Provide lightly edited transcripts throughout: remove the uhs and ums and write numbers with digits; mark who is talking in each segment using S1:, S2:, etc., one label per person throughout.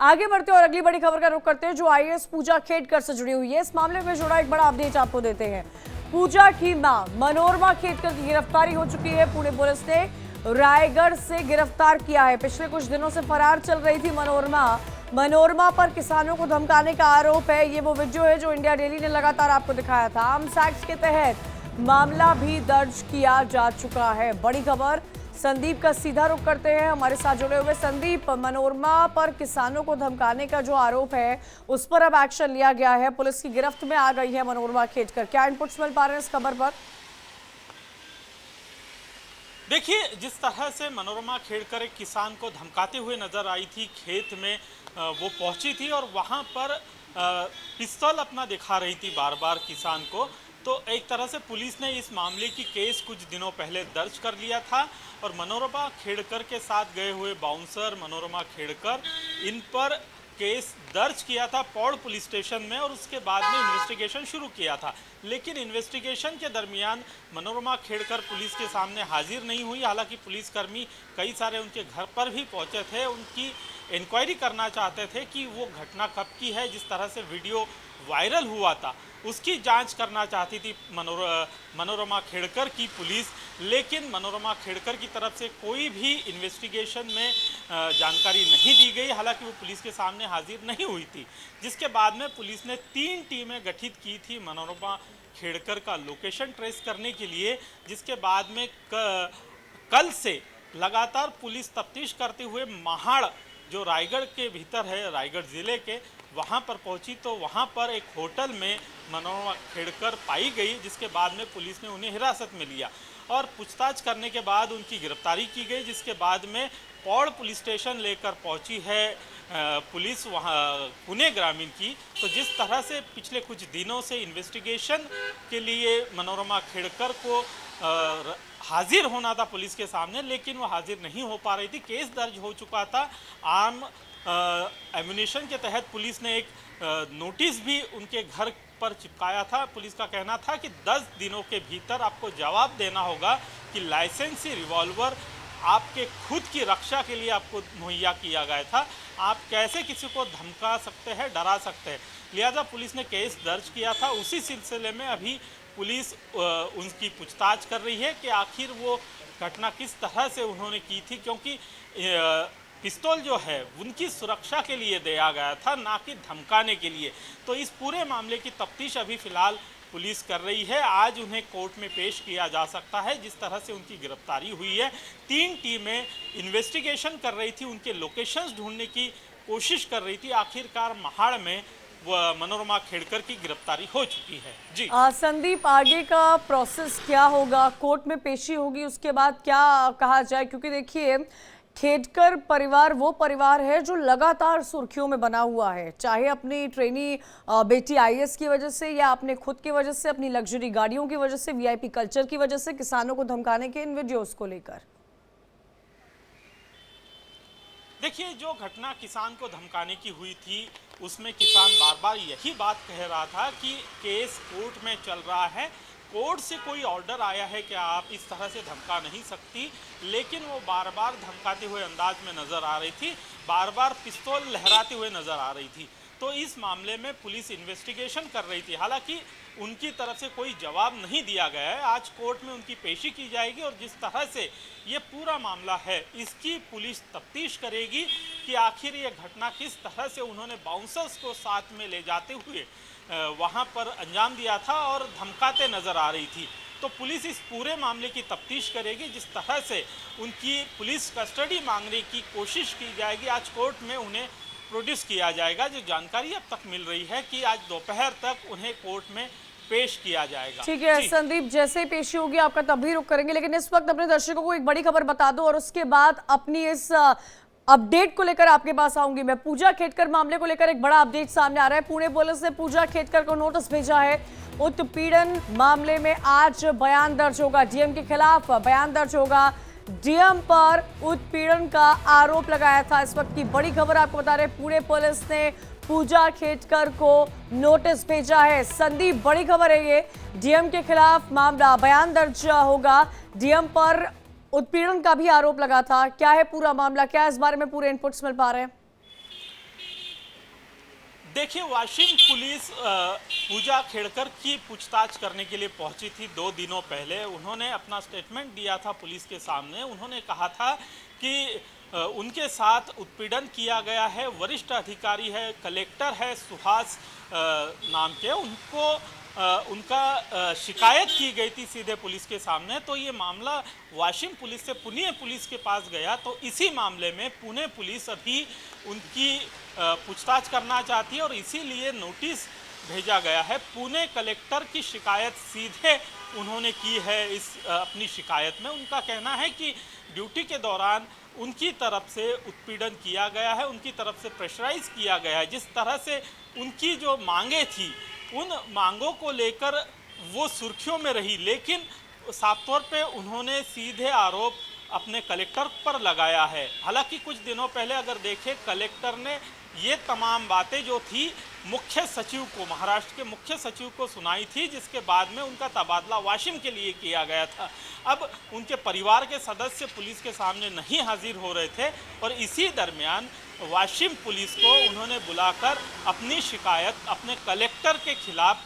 S1: आगे बढ़ते और अगली बड़ी खबर का रुख करते हैं जो आईएएस पूजा खेडकर से जुड़ी हुई है। इस मामले में जुड़ा एक बड़ा अपडेट आपको देते हैं। पूजा की मां मनोरमा खेडकर की गिरफ्तारी हो चुकी है। पुणे पुलिस ने रायगढ़ से गिरफ्तार किया है। पिछले कुछ दिनों से फरार चल रही थी मनोरमा पर किसानों को धमकाने का आरोप है। ये वो वीडियो है जो इंडिया डेली ने लगातार आपको दिखाया था। आर्म्स एक्ट के तहत मामला भी दर्ज किया जा चुका है। बड़ी खबर संदीप का सीधा रुख करते हैं। हमारे साथ जुड़े हुए संदीप, मनोरमा पर किसानों को धमकाने का जो आरोप है उस पर अब एक्शन लिया गया है। पुलिस की गिरफ्त में आ गई है मनोरमा खेडकर। क्या इनपुट्स मिल पा रहे हैं इस खबर पर?
S2: देखिए, जिस तरह से मनोरमा खेडकर एक किसान को धमकाते हुए नजर आई थी, खेत में वो पहुंची थी और वहां पर पिस्तौल अपना दिखा रही थी बार बार किसान को, तो एक तरह से पुलिस ने इस मामले की केस कुछ दिनों पहले दर्ज कर लिया था और मनोरमा खेडकर के साथ गए हुए बाउंसर मनोरमा खेडकर, इन पर केस दर्ज किया था पौड़ पुलिस स्टेशन में और उसके बाद में इन्वेस्टिगेशन शुरू किया था। लेकिन इन्वेस्टिगेशन के दरमियान मनोरमा खेडकर पुलिस के सामने हाजिर नहीं हुई। हालांकि पुलिसकर्मी कई सारे उनके घर पर भी पहुंचे थे, उनकी इंक्वायरी करना चाहते थे कि वो घटना कब की है, जिस तरह से वीडियो वायरल हुआ था उसकी जांच करना चाहती थी मनोरमा खेडकर की पुलिस। लेकिन मनोरमा खेडकर की तरफ से कोई भी इन्वेस्टिगेशन में जानकारी नहीं दी गई। हालांकि वो पुलिस के सामने हाजिर नहीं हुई थी, जिसके बाद में पुलिस ने 3 टीमें गठित की थी मनोरमा खेडकर का लोकेशन ट्रेस करने के लिए। जिसके बाद में कल से लगातार पुलिस तफ्तीश करते हुए महाड़ जो रायगढ़ के भीतर है, रायगढ़ ज़िले के, वहाँ पर पहुँची तो वहाँ पर एक होटल में मनोरमा खेडकर पाई गई। जिसके बाद में पुलिस ने उन्हें हिरासत में लिया और पूछताछ करने के बाद उनकी गिरफ्तारी की गई। जिसके बाद में पौड़ पुलिस स्टेशन लेकर पहुँची है पुलिस वहाँ पुणे ग्रामीण की। तो जिस तरह से पिछले कुछ दिनों से इन्वेस्टिगेशन के लिए मनोरमा खेडकर को हाजिर होना था पुलिस के सामने, लेकिन वो हाजिर नहीं हो पा रही थी। केस दर्ज हो चुका था। आर्म एम्यूनिशन के तहत पुलिस ने एक नोटिस भी उनके घर पर चिपकाया था। पुलिस का कहना था कि 10 दिनों के भीतर आपको जवाब देना होगा कि लाइसेंसी रिवॉल्वर आपके खुद की रक्षा के लिए आपको मुहैया किया गया था। आप कैसे किसी को धमका सकते हैं, डरा सकते हैं। लिहाजा पुलिस ने केस दर्ज किया था। उसी सिलसिले में अभी पुलिस उनकी पूछताछ कर रही है कि आखिर वो घटना किस तरह से उन्होंने की थी, क्योंकि पिस्तौल जो है उनकी सुरक्षा के लिए दिया गया था, ना कि धमकाने के लिए। तो इस पूरे मामले की तफ्तीश अभी फिलहाल पुलिस कर रही है। आज उन्हें कोर्ट में पेश किया जा सकता है। जिस तरह से उनकी गिरफ्तारी हुई है, 3 टीमें इन्वेस्टिगेशन कर रही थी, उनके लोकेशंस ढूंढने की कोशिश कर रही थी। आखिरकार महाड़ में मनोरमा खेडकर की गिरफ्तारी हो चुकी है। जी
S1: संदीप, आगे का प्रोसेस क्या होगा? कोर्ट में पेशी होगी, उसके बाद क्या कहा जाए? क्योंकि देखिए, खेडकर परिवार वो परिवार है जो लगातार सुर्खियों में बना हुआ है, चाहे अपनी ट्रेनी बेटी आईएएस की वजह से या अपने खुद की वजह से, अपनी लग्जरी गाड़ियों की वजह से, वीआईपी कल्चर की वजह से, किसानों को धमकाने के इन वीडियोस को लेकर।
S2: देखिए, जो घटना किसान को धमकाने की हुई थी उसमें किसान बार बार यही बात कह रहा था कि केस कोर्ट में चल रहा है, कोर्ट से कोई ऑर्डर आया है कि आप इस तरह से धमका नहीं सकती। लेकिन वो बार बार धमकाते हुए अंदाज में नज़र आ रही थी, बार बार पिस्तौल लहराते हुए नज़र आ रही थी। तो इस मामले में पुलिस इन्वेस्टिगेशन कर रही थी। हालांकि उनकी तरफ से कोई जवाब नहीं दिया गया है। आज कोर्ट में उनकी पेशी की जाएगी और जिस तरह से ये पूरा मामला है इसकी पुलिस तफ्तीश करेगी कि आखिर ये घटना किस तरह से उन्होंने बाउंसर्स को साथ में ले जाते हुए वहाँ पर अंजाम दिया था और धमकाते नज़र आ रही थी। तो पुलिस इस पूरे मामले की तफ्तीश करेगी। जिस तरह से उनकी पुलिस कस्टडी मांगने की कोशिश की जाएगी, आज कोर्ट में उन्हें प्रोड्यूस किया जाएगा। जो जानकारी अब तक मिल रही है कि आज दोपहर तक उन्हें कोर्ट में पेश किया जाएगा।
S1: ठीक है संदीप, जैसे ही पेशी होगी आपका तभी रुख करेंगे, लेकिन इस वक्त अपने दर्शकों को एक बड़ी खबर बता दो और उसके बाद अपनी इस अपडेट को लेकर आपके पास आऊंगी मैं। पूजा खेडकर मामले को लेकर एक बड़ा अपडेट सामने आ रहा है। पुणे पुलिस ने पूजा खेडकर को नोटिस भेजा है। उत्पीड़न मामले में आज बयान दर्ज होगा, डीएम के खिलाफ बयान दर्ज होगा। डीएम पर उत्पीड़न का आरोप लगाया था। इस वक्त की बड़ी खबर आपको बता रहे, पुणे पुलिस ने पूजा खेडकर को नोटिस भेजा है। संदीप, बड़ी खबर है ये, डीएम के खिलाफ मामला, बयान दर्ज होगा। डीएम पर उत्पीड़न का भी आरोप लगा था। क्या है पूरा मामला, क्या इस बारे में पूरे इनपुट्स मिल पा रहे हैं?
S2: देखिए, वाशिम पुलिस पूजा खेड़कर की पूछताछ करने के लिए पहुंची थी 2 दिनों पहले। उन्होंने अपना स्टेटमेंट दिया था पुलिस के सामने। उन्होंने कहा था कि उनके साथ उत्पीड़न किया गया है। वरिष्ठ अधिकारी है, कलेक्टर है सुहास नाम के, उनका शिकायत की गई थी सीधे पुलिस के सामने। तो ये मामला वाशिम पुलिस से पुणे पुलिस के पास गया। तो इसी मामले में पुणे पुलिस अभी उनकी पूछताछ करना चाहती है और इसीलिए नोटिस भेजा गया है। पुणे कलेक्टर की शिकायत सीधे उन्होंने की है। इस अपनी शिकायत में उनका कहना है कि ड्यूटी के दौरान उनकी तरफ से उत्पीड़न किया गया है, उनकी तरफ से प्रेशराइज किया गया है। जिस तरह से उनकी जो मांगे थी, उन मांगों को लेकर वो सुर्खियों में रही, लेकिन साफ तौर पे उन्होंने सीधे आरोप अपने कलेक्टर पर लगाया है। हालांकि कुछ दिनों पहले अगर देखें, कलेक्टर ने ये तमाम बातें जो थी मुख्य सचिव को, महाराष्ट्र के मुख्य सचिव को सुनाई थी, जिसके बाद में उनका तबादला वाशिम के लिए किया गया था। अब उनके परिवार के सदस्य पुलिस के सामने नहीं हाजिर हो रहे थे और इसी दरमियान वाशिम पुलिस को उन्होंने बुलाकर अपनी शिकायत अपने कलेक्टर के खिलाफ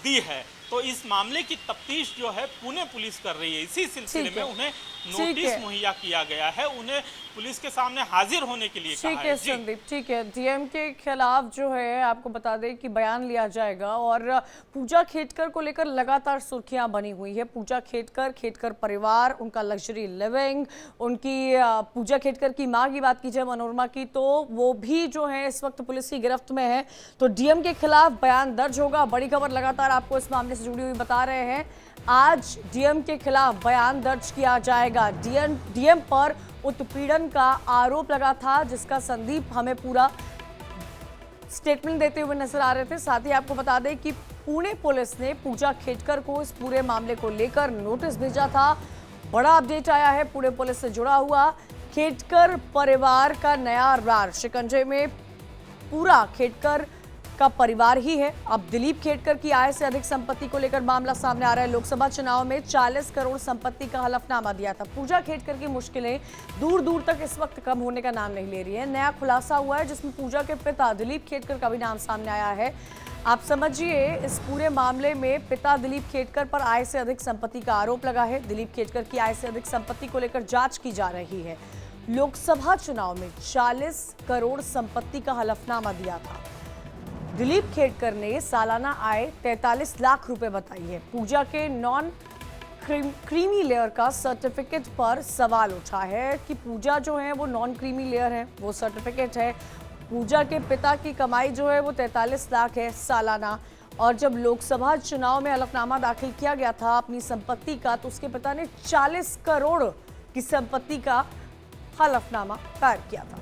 S2: दी है। तो इस मामले की तफ्तीश जो है पुणे पुलिस कर रही है। इसी सिलसिले में उन्हें नोटिस मुहैया किया गया है, उन्हें पुलिस के सामने हाजिर होने के लिए कहा है।
S1: ठीक है संदीप, ठीक है। डीएम के खिलाफ जो है, आपको बता दें कि बयान लिया जाएगा और पूजा खेडकर को लेकर लगातार सुर्खियां बनी हुई है। पूजा खेडकर परिवार, उनका लग्जरी लिविंग, उनकी पूजा खेडकर की मां की बात की जाए, मनोरमा की, तो वो भी जो है इस वक्त पुलिस की गिरफ्त में है। तो डीएम के खिलाफ बयान दर्ज होगा। बड़ी खबर लगातार आपको इस मामले से जुड़ी हुई बता रहे हैं। आज डीएम के खिलाफ बयान दर्ज किया जाएगा। डीएम पर उत्पीड़न का आरोप लगा था, जिसका संदीप हमें पूरा स्टेटमेंट देते हुए नजर आ रहे थे। साथ ही आपको बता दें कि पुणे पुलिस ने पूजा खेडकर को इस पूरे मामले को लेकर नोटिस भेजा था। बड़ा अपडेट आया है पुणे पुलिस से जुड़ा हुआ। खेडकर परिवार का नया रार शिकंजे में पूरा खेडकर का परिवार ही है। अब दिलीप खेडकर की आय से अधिक संपत्ति को लेकर मामला सामने आ रहा है। लोकसभा चुनाव में 40 करोड़ संपत्ति का हलफनामा दिया था। पूजा खेडकर की मुश्किलें दूर दूर तक इस वक्त कम होने का नाम नहीं ले रही है। नया खुलासा हुआ है जिसमें पूजा के पिता दिलीप खेडकर का भी नाम सामने आया है। आप समझिए, इस पूरे मामले में पिता दिलीप खेडकर पर आय से अधिक संपत्ति का आरोप लगा है। दिलीप खेडकर की आय से अधिक संपत्ति को लेकर जांच की जा रही है। लोकसभा चुनाव में 40 करोड़ संपत्ति का हलफनामा दिया था। दिलीप खेडकर ने सालाना आय 43 लाख रुपए बताई है। पूजा के नॉन क्रीमी लेयर का सर्टिफिकेट पर सवाल उठा है कि पूजा जो है वो नॉन क्रीमी लेयर है, वो सर्टिफिकेट है। पूजा के पिता की कमाई जो है वो 43 लाख है सालाना। और जब लोकसभा चुनाव में हलफनामा दाखिल किया गया था अपनी संपत्ति का, तो उसके पिता ने 40 करोड़ की संपत्ति का हलफनामा दायर किया था।